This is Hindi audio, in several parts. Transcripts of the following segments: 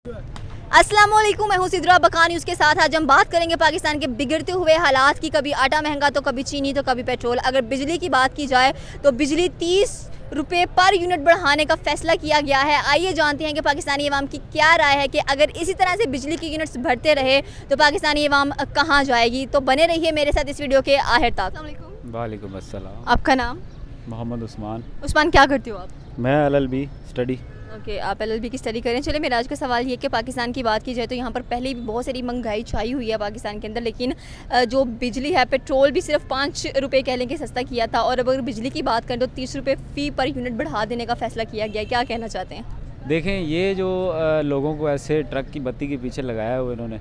अस्सलाम वालेकुम, मैं हूं सिद्रा बका न्यूज़ के साथ। आज हम बात करेंगे पाकिस्तान के बिगड़ते हुए हालात की। कभी आटा महंगा तो कभी चीनी तो कभी पेट्रोल। अगर बिजली की बात की जाए तो बिजली 30 रुपये पर यूनिट बढ़ाने का फैसला किया गया है। आइए जानते हैं कि पाकिस्तानी अवाम की क्या राय है कि अगर इसी तरह से बिजली की यूनिट्स बढ़ते रहे तो पाकिस्तानी अवाम कहाँ जाएगी। तो बने रहिए मेरे साथ इस वीडियो के आखिर तक। वालेकुम अस्सलाम। आपका नाम? मोहम्मद उस्मान। उस्मान, क्या करते हो आप? मैं LLB स्टडी। ओके, आप LLB की स्टडी करें। चलिए, मेरा आज का सवाल ये कि पाकिस्तान की बात की जाए तो यहाँ पर पहले भी बहुत सारी महंगाई छाई हुई है पाकिस्तान के अंदर, लेकिन जो बिजली है, पेट्रोल भी सिर्फ 5 रुपये कह लें कि सस्ता किया था, और अगर बिजली की बात करें तो 30 रुपये फ़ी पर यूनिट बढ़ा देने का फैसला किया गया। क्या कहना चाहते हैं? देखें, ये जो लोगों को ऐसे ट्रक की बत्ती के पीछे लगाया हुआ इन्होंने,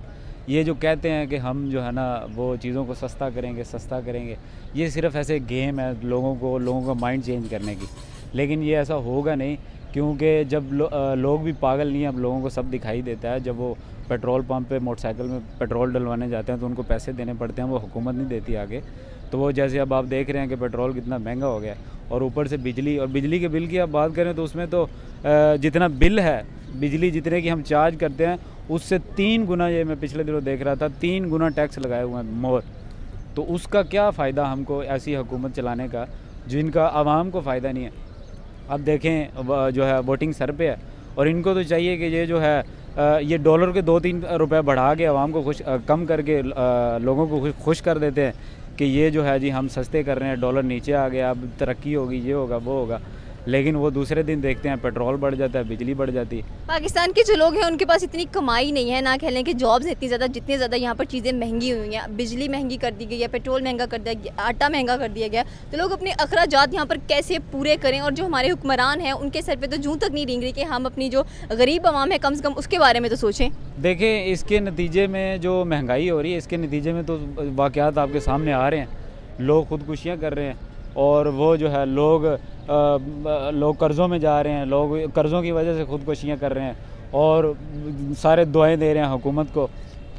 ये जो कहते हैं कि हम जो है ना वो चीज़ों को सस्ता करेंगे, ये सिर्फ ऐसे गेम है लोगों का माइंड चेंज करने की। लेकिन ये ऐसा होगा नहीं, क्योंकि जब लोग भी पागल नहीं हैं। अब लोगों को सब दिखाई देता है। जब वो पेट्रोल पंप पे मोटरसाइकिल में पेट्रोल डलवाने जाते हैं तो उनको पैसे देने पड़ते हैं, वो हुकूमत नहीं देती आगे। तो वो जैसे अब आप देख रहे हैं कि पेट्रोल कितना महंगा हो गया, और ऊपर से बिजली के बिल की आप बात करें तो उसमें तो जितना बिल है, बिजली जितने की हम चार्ज करते हैं उससे 3 गुना, ये मैं पिछले दिनों देख रहा था, 3 गुना टैक्स लगाए हुए हैं मोर। तो उसका क्या फ़ायदा हमको ऐसी हुकूमत चलाने का जिनका आवाम को फ़ायदा नहीं है। अब देखें, जो है वोटिंग सर पे है, और इनको तो चाहिए कि ये जो है ये डॉलर के 2-3 रुपए बढ़ा के आवाम को कम करके लोगों को खुश कर देते हैं कि ये जो है जी हम सस्ते कर रहे हैं, डॉलर नीचे आ गया, अब तरक्की होगी, ये होगा वो होगा। लेकिन वो दूसरे दिन देखते हैं पेट्रोल बढ़ जाता है, बिजली बढ़ जाती है। पाकिस्तान के जो लोग हैं उनके पास इतनी कमाई नहीं है, ना कह लें कि जॉब्स इतनी ज़्यादा, जितनी ज़्यादा यहाँ पर चीज़ें महंगी हुई हैं। बिजली महंगी कर दी गई है, पेट्रोल महंगा कर दिया गया, आटा महंगा कर दिया गया। तो लोग अपने अखराजात यहाँ पर कैसे पूरे करें? और जो हमारे हुक्मरान हैं उनके सर पर तो जूँ तक नहीं रेंग रही कि हम अपनी जो गरीब आवाम है कम से कम उसके बारे में तो सोचें। देखें, इसके नतीजे में जो महंगाई हो रही है, इसके नतीजे में तो वाक़यात आपके सामने आ रहे हैं। लोग खुदकुशियाँ कर रहे हैं, और वो जो है लोग कर्ज़ों में जा रहे हैं, लोग कर्ज़ों की वजह से खुदकुशियाँ कर रहे हैं, और सारे दुआएं दे रहे हैं हुकूमत को।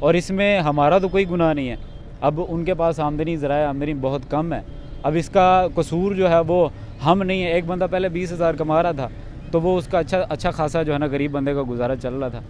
और इसमें हमारा तो कोई गुनाह नहीं है। अब उनके पास ज़राए आमदनी बहुत कम है। अब इसका कसूर जो है वो हम नहीं है। एक बंदा पहले 20,000 कमा रहा था तो वो उसका अच्छा खासा जो है ना गरीब बंदे का गुजारा चल रहा था।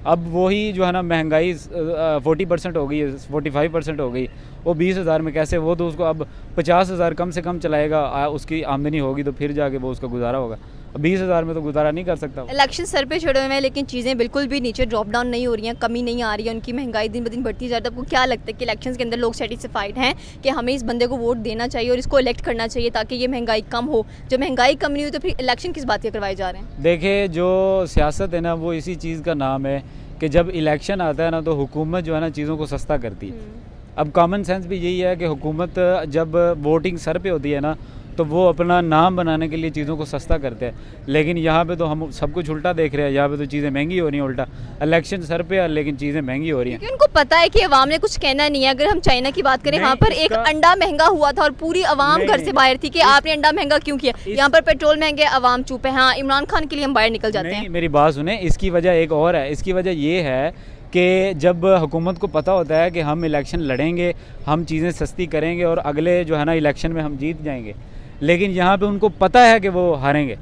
अब वही जो है ना महंगाई 40% हो गई है, 45% हो गई। वो 20,000 में कैसे, वो तो उसको अब 50,000 कम से कम चलाएगा, उसकी आमदनी होगी तो फिर जाके वो उसका गुजारा होगा। 20,000 में तो गुजारा नहीं कर सकता। इलेक्शन सर पे चढ़े हुए हैं, लेकिन चीज़ें बिल्कुल भी नीचे ड्रॉप डाउन नहीं हो रही हैं, कमी नहीं आ रही है, उनकी महंगाई दिन ब दिन बढ़ती जा रही है। आपको क्या लगता है कि इलेक्शन के अंदर लोग सेटिस्फाइड हैं कि हमें इस बंदे को वोट देना चाहिए और इसको इलेक्ट करना चाहिए ताकि ये महंगाई कम हो? जब महंगाई कम नहीं हुई तो फिर इलेक्शन किस बात के करवाए जा रहे हैं? देखिए, जो सियासत है ना वो इसी चीज़ का नाम है कि जब इलेक्शन आता है ना तो हुकूमत जो है ना चीज़ों को सस्ता करती है। अब कॉमन सेंस भी यही है कि हुकूमत जब वोटिंग सर पे होती है ना तो वो अपना नाम बनाने के लिए चीज़ों को सस्ता करते हैं। लेकिन यहाँ पे तो हम सब कुछ उल्टा देख रहे हैं। यहाँ पे तो चीज़ें महंगी हो रही हैं उल्टा। इलेक्शन सर पे है लेकिन चीज़ें महंगी हो रही हैं, क्योंकि उनको पता है कि अवाम ने कुछ कहना नहीं है। अगर हम चाइना की बात करें, वहाँ पर एक अंडा महंगा हुआ था और पूरी अवाम घर से बाहर थी कि आपने अंडा महंगा क्यों किया। यहाँ पर पेट्रोल महंगे, अवाम चुप है। हाँ, इमरान खान के लिए हम बाहर निकल जाते हैं। मेरी बात सुने, इसकी वजह एक और है। इसकी वजह ये है कि जब हुकूमत को पता होता है कि हम इलेक्शन लड़ेंगे, हम चीज़ें सस्ती करेंगे और अगले जो है ना इलेक्शन में हम जीत जाएंगे, लेकिन यहाँ पे उनको पता है कि वो हारेंगे,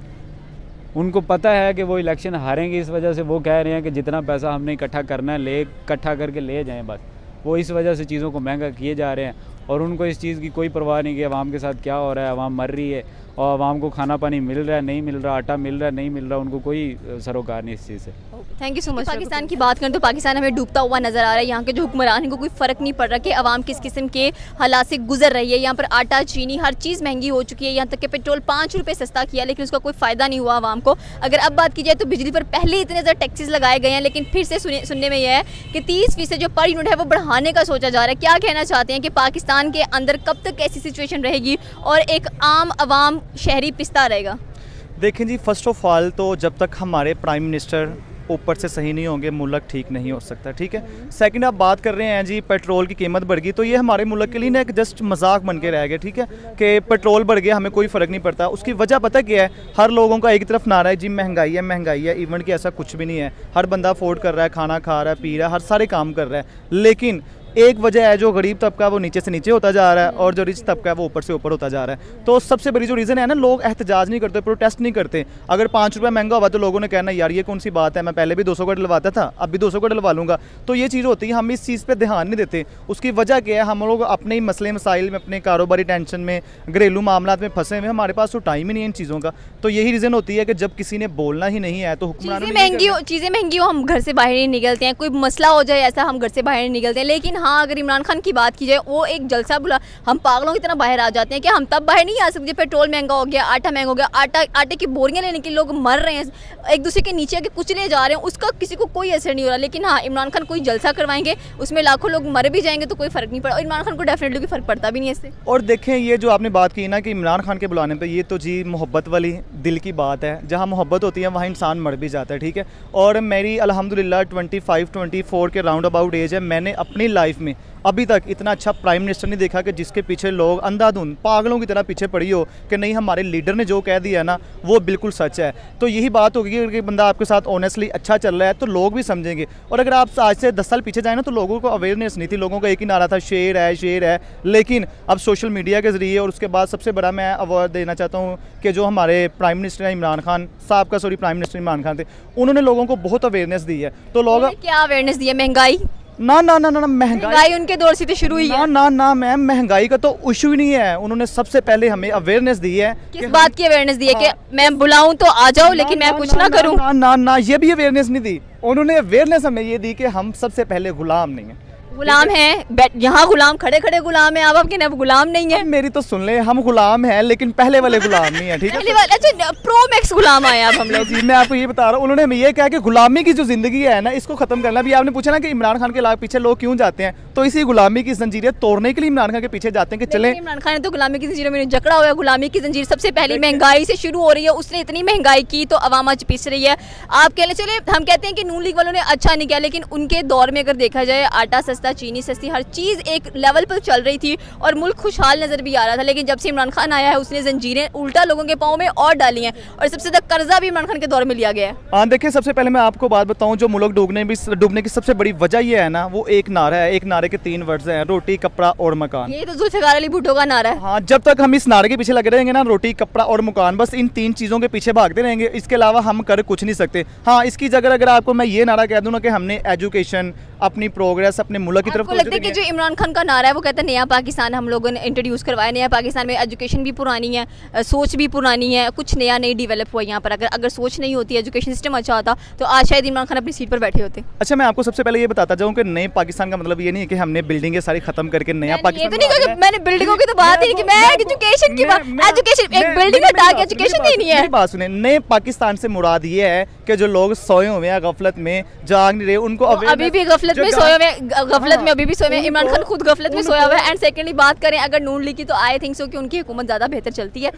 उनको पता है कि वो इलेक्शन हारेंगे। इस वजह से वो कह रहे हैं कि जितना पैसा हमने इकट्ठा करना है इकट्ठा करके ले जाएं बस। वो इस वजह से चीज़ों को महंगा किए जा रहे हैं, और उनको इस चीज़ की कोई परवाह नहीं कि आवाम के साथ क्या हो रहा है। आवाम मर रही है और आवाम को खाना पानी मिल रहा है नहीं मिल रहा, आटा मिल रहा है नहीं मिल रहा, उनको कोई सरोकार नहीं इस चीज़ से। Thank you so much. Pakistan की बात करें तो पाकिस्तान हमें डूबता हुआ नजर आ रहा है। यहाँ के जो हुक्मरान हैं को कोई फ़र्क नहीं पड़ रहा कि आवाम किस किस्म के हालात से गुजर रही है। यहाँ पर आटा, चीनी, हर चीज़ महंगी हो चुकी है। यहाँ तक कि पेट्रोल 5 रुपये सस्ता किया, लेकिन उसका कोई फ़ायदा नहीं हुआ आवाम को। अगर अब बात की जाए तो बिजली पर पहले इतने ज़्यादा टैक्सेस लगाए गए हैं, लेकिन फिर से सुनने में यह है कि 30% जो पर यूनिट है वो बढ़ाने का सोचा जा रहा है। क्या कहना चाहते हैं कि पाकिस्तान के अंदर कब तक ऐसी सिचुएशन रहेगी और एक आम आवाम शहरी पिस्ता रहेगा? देखें जी, फ़र्स्ट ऑफ ऑल तो जब तक हमारे प्राइम मिनिस्टर ऊपर से सही नहीं होंगे मुल्क ठीक नहीं हो सकता, ठीक है। सेकंड, आप बात कर रहे हैं जी पेट्रोल की कीमत बढ़ गई, तो ये हमारे मुल्क के लिए ना एक जस्ट मजाक बन के रह गया, ठीक है, कि पेट्रोल बढ़ गया, हमें कोई फ़र्क नहीं पड़ता। उसकी वजह पता क्या है? हर लोगों का एक तरफ नारा है जी महंगाई है। इवन कि ऐसा कुछ भी नहीं है। हर बंदा अफोर्ड कर रहा है, खाना खा रहा है, पी रहा है, हर सारे काम कर रहा है। लेकिन एक वजह है जो गरीब तबका वो नीचे से नीचे होता जा रहा है और जो रिच तबका है वो ऊपर से ऊपर होता जा रहा है। तो सबसे बड़ी जो रीज़न है ना, लोग एहतजाज नहीं करते, प्रोटेस्ट नहीं करते। अगर 5 रुपये महंगा हुआ तो लोगों ने कहना यार ये कौन सी बात है, मैं पहले भी 200 का डलवाता था, अब भी 200 का डलवा लूँगा। तो ये चीज़ होती है, हम इस चीज़ पर ध्यान नहीं देते। उसकी वजह क्या है, हम लोग अपने ही मसले मसाइल में, अपने कारोबारी टेंशन में, घरेलू मामला में फंसे हुए, हमारे पास तो टाइम ही नहीं है इन चीज़ों का। तो यही रीज़न होती है कि जब किसी ने बोलना ही नहीं है तो हुक्मरान चीज़ें महंगी हो हम घर से बाहर नहीं निकलते हैं, कोई मसला हो जाए ऐसा हम घर से बाहर नहीं निकलते हैं। लेकिन हाँ, अगर इमरान खान की बात की जाए, वो एक जलसा बुला, हम पागलों की तरह बाहर आ जाते हैं कि हम तब बाहर नहीं आ सकते। पेट्रोल महंगा हो गया, आटा महंगा हो गया, आटे की बोरियां लेने के लोग मर रहे हैं, एक दूसरे के नीचे आके कुचले जा रहे हैं, उसका किसी को कोई असर नहीं हो रहा। लेकिन हाँ, इमरान खान कोई जलसा करवाएंगे, उसमें लाखों लोग मर भी जाएंगे तो कोई फर्क नहीं पड़ा, और इमरान खान को डेफिनेटली कोई फर्क पड़ता भी नहीं है इससे। और देखें, ये जो आपने बात की ना कि इमरान खान के बुलाने पे, ये तो जी मोहब्बत वाली दिल की बात है। जहाँ मोहब्बत होती है वहाँ इंसान मर भी जाता है, ठीक है। और मेरी अल्हम्दुलिल्लाह 25-24 के राउंड अबाउट एज है। मैंने अपनी लाइफ में अभी तक इतना अच्छा प्राइम मिनिस्टर नहीं देखा कि जिसके पीछे लोग अंधाधुंध पागलों की तरह पीछे पड़ी हो कि नहीं हमारे लीडर ने जो कह दिया ना वो बिल्कुल सच है। तो यही बात होगी कि बंदा आपके साथ ऑनेस्टली अच्छा चल रहा है तो लोग भी समझेंगे। और अगर आप आज से 10 साल पीछे जाए ना तो लोगों को अवेयरनेस नहीं थी, लोगों का एक ही नारा था शेर है शेर है। लेकिन अब सोशल मीडिया के ज़रिए, और उसके बाद सबसे बड़ा मैं अवार्ड देना चाहता हूँ कि जो हमारे प्राइम मिनिस्टर हैं इमरान खान साहब का, प्राइम मिनिस्टर इमरान खान थे, उन्होंने लोगों को बहुत अवेयरनेस दी है। तो लोग क्या अवेयरनेस दी है? महंगाई ना महंगाई उनके दौर से तो शुरू हुई है। ना मैम, महंगाई का तो इशू ही नहीं है। उन्होंने सबसे पहले हमें अवेयरनेस दी है। किस बात की अवेयरनेस दी है? कि मैं बुलाऊं तो आ जाओ लेकिन मैं कुछ ना करूं? ना ये भी अवेयरनेस नहीं दी उन्होंने। अवेयरनेस हमें ये दी कि हम सबसे पहले गुलाम नहीं है। गुलाम है यहाँ, गुलाम खड़े खड़े गुलाम है, आप कहने गुलाम नहीं है। मेरी तो सुन ले, हम गुलाम हैं लेकिन पहले वाले गुलाम नहीं है, ठीक है। अच्छा, प्रो मैक्स गुलाम आए अब हम लोग। जी मैं आपको ये बता रहा हूँ, उन्होंने हमें ये कहा कि गुलामी की जो जिंदगी है ना इसको खत्म करना। अभी आपने पूछा ना कि इमरान खान के पीछे लोग क्यों जाते हैं, तो इसी गुलामी की जंजीरें तोड़ने के लिए इमरान खान के पीछे जाते हैं कि चले। इमरान खान ने तो गुलामी की जंजीरों में जकड़ा हुआ है। गुलामी की जंजीर सबसे पहले महंगाई से शुरू हो रही है। उसने इतनी महंगाई की तो अवाम आज पिस रही है। आप कहने चले, हम कहते हैं कि नून लीग वालों ने अच्छा नहीं किया, लेकिन उनके दौर में अगर देखा जाए आटा सस्ता, चीनी सस्ती, हर चीज़ एक लेवल पर चल रही थी और मुल्क खुशहाल नजर भी आ रहा था। लेकिन जब से इमरान खान आया है उसने जंजीरें उल्टा लोगों के पाँव में और डाली हैं, और सबसे ज्यादा कर्जा भी इमरान खान के दौर में लिया गया है। हाँ देखिए, सबसे पहले मैं आपको बात बताऊं, जो मुल्क डूबने की सबसे बड़ी वजह ये है ना, वो एक नारा है। एक नारे के 3 वर्ड्स हैं, रोटी कपड़ा और मकान। ये तो जुल्फिकार अली भुट्टो का नारा है। हाँ, जब तक हम इस नारे के पीछे लगे रहेंगे ना, रोटी कपड़ा और मकान, बस इन 3 चीज़ों के पीछे भागते रहेंगे, इसके अलावा हम कर कुछ नहीं सकते। हाँ, इसकी जगह अगर आपको मैं ये नारा कह दूँ ना कि हमने एजुकेशन, अपनी प्रोग्रेस, अपने मुल्क की तरफ, आपको लगता है कि जो इमरान खान का नारा है वो कहता है नया पाकिस्तान हम लोगों ने इंट्रोड्यूस करवाया। नया पाकिस्तान में एजुकेशन भी पुरानी है, सोच भी पुरानी है, कुछ नया नहीं डेवलप हुआ यहाँ पर। अगर सोच नहीं होती, एजुकेशन सिस्टम अच्छा होता तो आज शायद इमरान खान अपनी सीट पर बैठे होते। अच्छा, मैं आपको सबसे पहले ये बताता जाऊँ कि नए पाकिस्तान का मतलब ये नहीं है कि हमने बिल्डिंगें सारी खत्म करके नया पाकिस्तान। मैंने बिल्डिंगों की तो बात ही नहीं की, मैं एजुकेशन की बात, एजुकेशन एक बिल्डिंग हटा के एजुकेशन देनी है। बात सुने, नए पाकिस्तान से मुराद ये है कि जो लोग सोए हुए हैं, गफलत में जाग नहीं रहे, उनको अभी भी गफलत में सोए हुए, गफलत में अभी भी सोए हुए। इमरान खान खुद गफलत में सोया हुआ है। एंड सेकेंडली बात करें अगर नून लीग की, तो आई थिंक सो कि उनकी हुकूमत ज़्यादा बेहतर चलती है।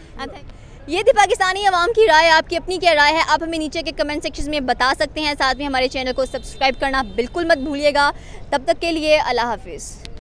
ये थी पाकिस्तानी अवाम की राय। आपकी अपनी क्या राय है, आप हमें नीचे के कमेंट सेक्शन में बता सकते हैं। साथ में हमारे चैनल को सब्सक्राइब करना बिल्कुल मत भूलिएगा। तब तक के लिए अल्लाह हाफिज़।